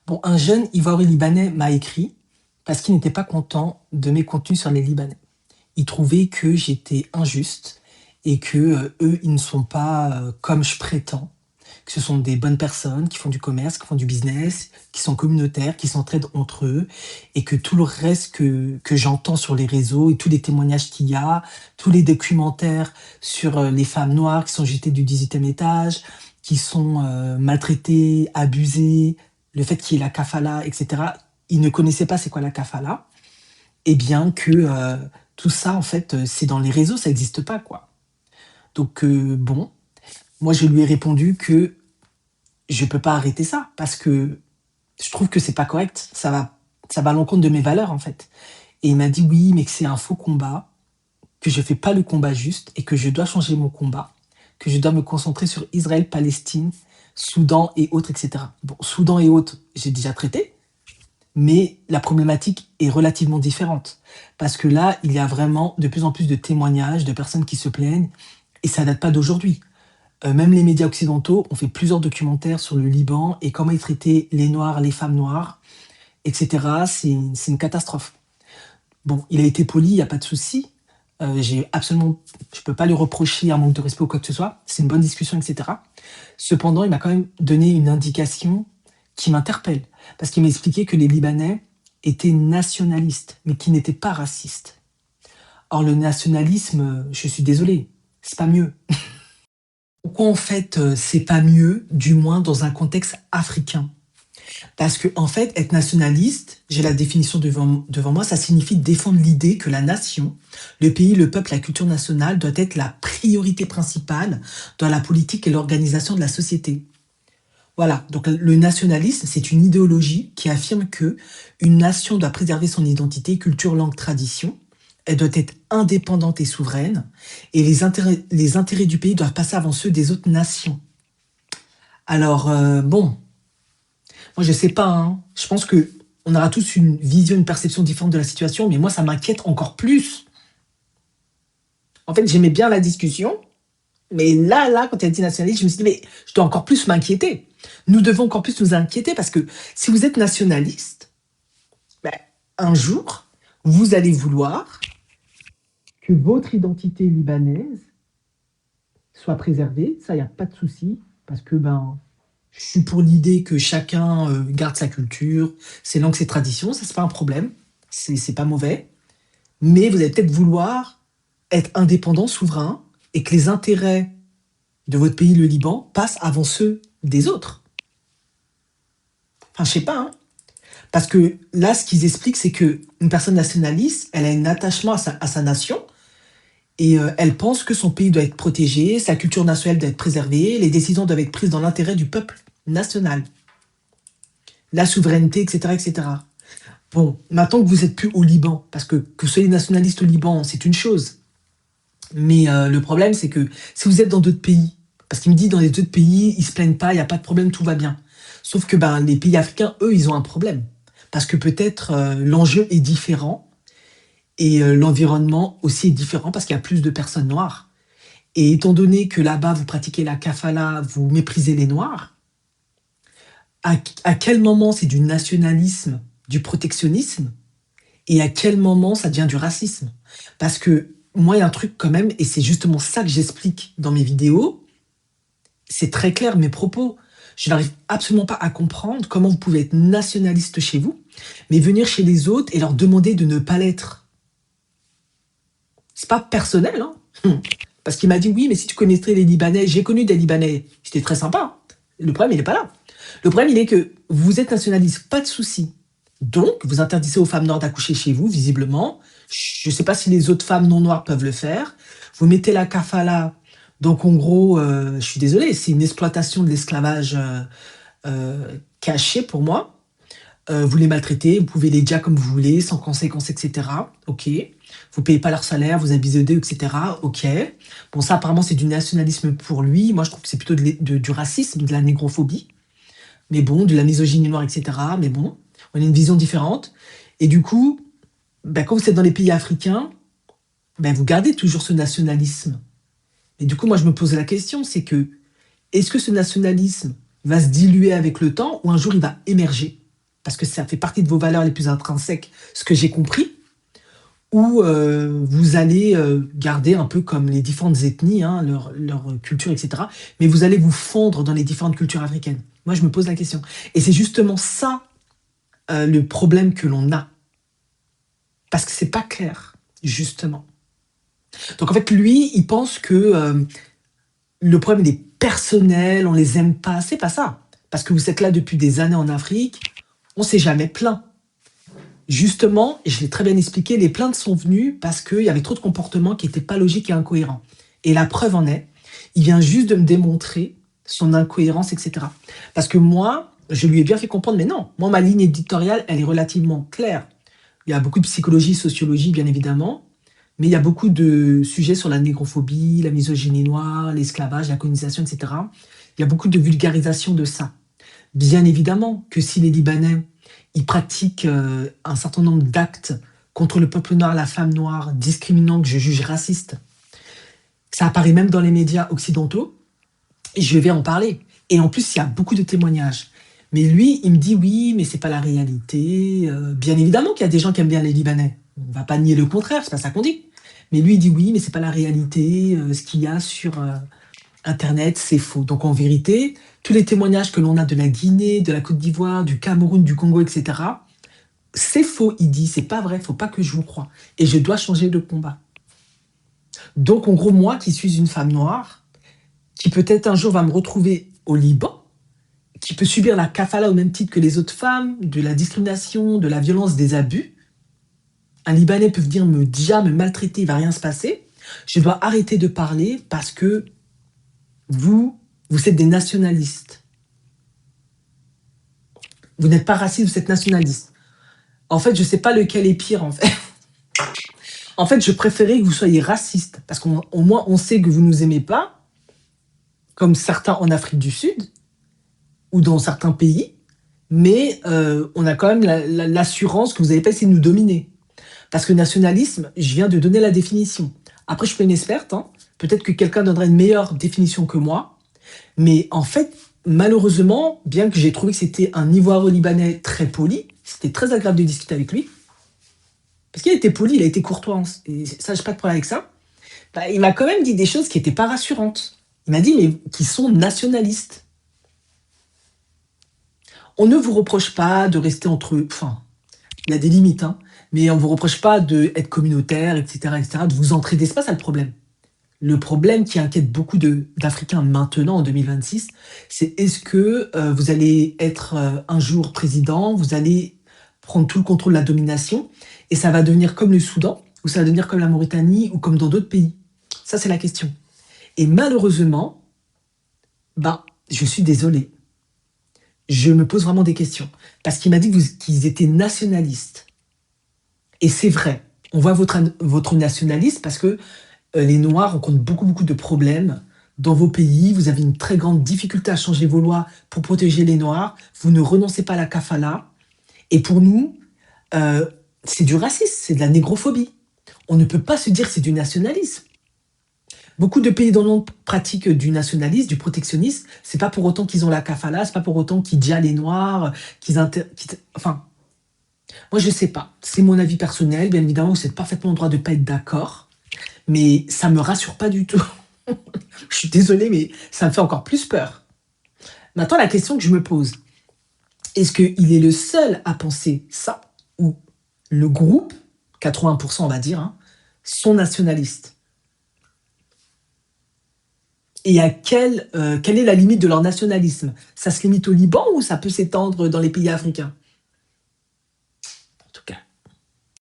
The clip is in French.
Bon, un jeune Ivoiro-Libanais m'a écrit parce qu'il n'était pas content de mes contenus sur les Libanais. Il trouvait que j'étais injuste et que eux, ils ne sont pas comme je prétends, que ce sont des bonnes personnes qui font du commerce, qui font du business, qui sont communautaires, qui s'entraident entre eux, et que tout le reste que j'entends sur les réseaux et tous les témoignages qu'il y a, tous les documentaires sur les femmes noires qui sont jetées du 18e étage, qui sont maltraitées, abusées, le fait qu'il y ait la kafala, etc. Ils ne connaissaient pas c'est quoi la kafala, et bien que tout ça, en fait, c'est dans les réseaux, ça n'existe pas, quoi. Donc, bon, moi, je lui ai répondu que je peux pas arrêter ça parce que je trouve que c'est pas correct. Ça va à l'encontre de mes valeurs, en fait. Et il m'a dit oui, mais que c'est un faux combat, que je fais pas le combat juste et que je dois changer mon combat, que je dois me concentrer sur Israël, Palestine, Soudan et autres, etc. Bon, Soudan et autres, j'ai déjà traité, mais la problématique est relativement différente. Parce que là, il y a vraiment de plus en plus de témoignages de personnes qui se plaignent et ça date pas d'aujourd'hui. Même les médias occidentaux ont fait plusieurs documentaires sur le Liban et comment ils traitaient les Noirs, les femmes noires, etc. C'est une catastrophe. Bon, il a été poli, il n'y a pas de souci. Je peux pas lui reprocher un manque de respect ou quoi que ce soit. C'est une bonne discussion, etc. Cependant, il m'a quand même donné une indication qui m'interpelle. Parce qu'il m'a expliqué que les Libanais étaient nationalistes, mais qui n'étaient pas racistes. Or, le nationalisme, je suis désolé, c'est pas mieux. Pourquoi en fait c'est pas mieux, du moins dans un contexte africain? Parce que en fait, être nationaliste, j'ai la définition devant moi, ça signifie défendre l'idée que la nation, le pays, le peuple, la culture nationale doit être la priorité principale dans la politique et l'organisation de la société. Voilà, donc le nationalisme, c'est une idéologie qui affirme que une nation doit préserver son identité, culture, langue, tradition. Elle doit être indépendante et souveraine, et les intérêts du pays doivent passer avant ceux des autres nations. Alors, bon, moi je sais pas, hein. Je pense que on aura tous une vision, une perception différente de la situation, mais moi ça m'inquiète encore plus. En fait, j'aimais bien la discussion, mais là, quand elle a dit nationaliste, je me suis dit, mais je dois encore plus m'inquiéter. Nous devons encore plus nous inquiéter parce que si vous êtes nationaliste, ben, un jour, vous allez vouloir que votre identité libanaise soit préservée. Ça, il n'y a pas de souci parce que ben, je suis pour l'idée que chacun garde sa culture, ses langues, ses traditions. Ça, c'est pas un problème. C'est pas mauvais. Mais vous allez peut-être vouloir être indépendant, souverain, et que les intérêts de votre pays, le Liban, passent avant ceux des autres. Enfin, je sais pas, hein. Parce que là, ce qu'ils expliquent, c'est qu'une personne nationaliste, elle a un attachement à sa nation, et elle pense que son pays doit être protégé, sa culture nationale doit être préservée, les décisions doivent être prises dans l'intérêt du peuple national, la souveraineté, etc., etc. Bon, maintenant que vous n'êtes plus au Liban, parce que vous soyez nationaliste au Liban, c'est une chose. Mais le problème, c'est que si vous êtes dans d'autres pays, parce qu'il me dit dans les autres pays, ils se plaignent pas, il n'y a pas de problème, tout va bien. Sauf que ben, les pays africains, eux, ils ont un problème. Parce que peut-être l'enjeu est différent et l'environnement aussi est différent parce qu'il y a plus de personnes noires. Et étant donné que là-bas, vous pratiquez la kafala, vous méprisez les noirs, à quel moment c'est du nationalisme, du protectionnisme, et à quel moment ça devient du racisme? Parce que moi, il y a un truc quand même, et c'est justement ça que j'explique dans mes vidéos, c'est très clair mes propos. Je n'arrive absolument pas à comprendre comment vous pouvez être nationaliste chez vous, mais venir chez les autres et leur demander de ne pas l'être. C'est pas personnel, hein. Parce qu'il m'a dit, oui, mais si tu connaîtrais les Libanais, j'ai connu des Libanais, c'était très sympa. Le problème, il n'est pas là. Le problème, il est que vous êtes nationaliste, pas de souci. Donc, vous interdisez aux femmes noires d'accoucher chez vous, visiblement. Je ne sais pas si les autres femmes non noires peuvent le faire. Vous mettez la kafala. Donc, en gros, je suis désolée, c'est une exploitation de l'esclavage caché pour moi. Vous les maltraitez, vous pouvez les dire comme vous voulez, sans conséquences, etc. Ok. Vous payez pas leur salaire, vous abusez d'eux, etc. Ok. Bon, ça, apparemment, c'est du nationalisme pour lui. Moi, je trouve que c'est plutôt du racisme, de la négrophobie. Mais bon, de la misogynie noire, etc. Mais bon, on a une vision différente. Et du coup, ben, quand vous êtes dans les pays africains, ben, vous gardez toujours ce nationalisme. Et du coup, moi, je me pose la question, est-ce que ce nationalisme va se diluer avec le temps ou un jour il va émerger? parce que ça fait partie de vos valeurs les plus intrinsèques, ce que j'ai compris, ou vous allez garder un peu comme les différentes ethnies, hein, leur culture, etc. Mais vous allez vous fondre dans les différentes cultures africaines. Moi, je me pose la question. Et c'est justement ça le problème que l'on a. Parce que c'est pas clair, justement. Donc en fait, lui, il pense que le problème il est personnel, on les aime pas. C'est pas ça. Parce que vous êtes là depuis des années en Afrique, on s'est jamais plaint. Justement, et je l'ai très bien expliqué, les plaintes sont venues parce qu'il y avait trop de comportements qui n'étaient pas logiques et incohérents. Et la preuve en est, il vient juste de me démontrer son incohérence, etc. Parce que moi, je lui ai bien fait comprendre, mais non, moi, ma ligne éditoriale, elle est relativement claire. Il y a beaucoup de psychologie, sociologie, bien évidemment, mais il y a beaucoup de sujets sur la négrophobie, la misogynie noire, l'esclavage, la colonisation, etc. Il y a beaucoup de vulgarisation de ça. Bien évidemment que si les Libanais, ils pratiquent un certain nombre d'actes contre le peuple noir, la femme noire, discriminants, que je juge racistes, ça apparaît même dans les médias occidentaux, et je vais en parler. Et en plus, il y a beaucoup de témoignages. Mais lui, il me dit oui, mais c'est pas la réalité. Bien évidemment qu'il y a des gens qui aiment bien les Libanais. On va pas nier le contraire, c'est pas ça qu'on dit. Mais lui, il dit oui, mais c'est pas la réalité. Ce qu'il y a sur Internet, c'est faux. Donc en vérité, tous les témoignages que l'on a de la Guinée, de la Côte d'Ivoire, du Cameroun, du Congo, etc., c'est faux, il dit, c'est pas vrai, faut pas que je vous croie. Et je dois changer de combat. Donc en gros, moi qui suis une femme noire, qui peut-être un jour va me retrouver au Liban, qui peut subir la kafala au même titre que les autres femmes, de la discrimination, de la violence, des abus, un Libanais peut venir me dire, me maltraiter, il va rien se passer, je dois arrêter de parler parce que vous êtes des nationalistes. Vous n'êtes pas raciste, vous êtes nationaliste. En fait, je ne sais pas lequel est pire, en fait. En fait, je préférais que vous soyez raciste, parce qu'au moins, on sait que vous ne nous aimez pas, comme certains en Afrique du Sud, ou dans certains pays, mais on a quand même l'assurance que vous n'allez pas essayer de nous dominer. Parce que nationalisme, je viens de donner la définition. Après, je suis pas une experte, hein. Peut-être que quelqu'un donnera une meilleure définition que moi, mais en fait, malheureusement, bien que j'ai trouvé que c'était un Ivoiro-Libanais très poli, c'était très agréable de discuter avec lui, parce qu'il a été poli, il a été courtois, et ça, j'ai pas de problème avec ça, bah, il m'a quand même dit des choses qui n'étaient pas rassurantes. Il m'a dit, mais qui sont nationalistes. On ne vous reproche pas de rester entre eux, enfin, il y a des limites, hein, mais on ne vous reproche pas d'être communautaire, etc., de vous entraider, c'est pas ça le problème. Le problème qui inquiète beaucoup d'Africains maintenant, en 2026, c'est est-ce que vous allez être un jour président, vous allez prendre tout le contrôle de la domination, et ça va devenir comme le Soudan, ou ça va devenir comme la Mauritanie, ou comme dans d'autres pays. Ça, c'est la question. Et malheureusement, ben, je suis désolé. Je me pose vraiment des questions. Parce qu'il m'a dit qu'ils étaient nationalistes. Et c'est vrai. On voit votre nationalisme parce que les Noirs rencontrent beaucoup, beaucoup de problèmes dans vos pays. Vous avez une très grande difficulté à changer vos lois pour protéger les Noirs. Vous ne renoncez pas à la kafala. Et pour nous, c'est du racisme, c'est de la négrophobie. On ne peut pas se dire que c'est du nationalisme. Beaucoup de pays dans le monde pratiquent du nationalisme, du protectionnisme. C'est pas pour autant qu'ils ont la kafala, c'est pas pour autant qu'ils djihadent les Noirs, enfin, moi je sais pas. C'est mon avis personnel. Bien évidemment, vous êtes parfaitement en droit de pas être d'accord, mais ça me rassure pas du tout. Je suis désolée, mais ça me fait encore plus peur. Maintenant, la question que je me pose, est-ce qu'il est le seul à penser ça, ou le groupe, 80% on va dire, hein, sont nationalistes? Et quelle est la limite de leur nationalisme? Ça se limite au Liban ou ça peut s'étendre dans les pays africains?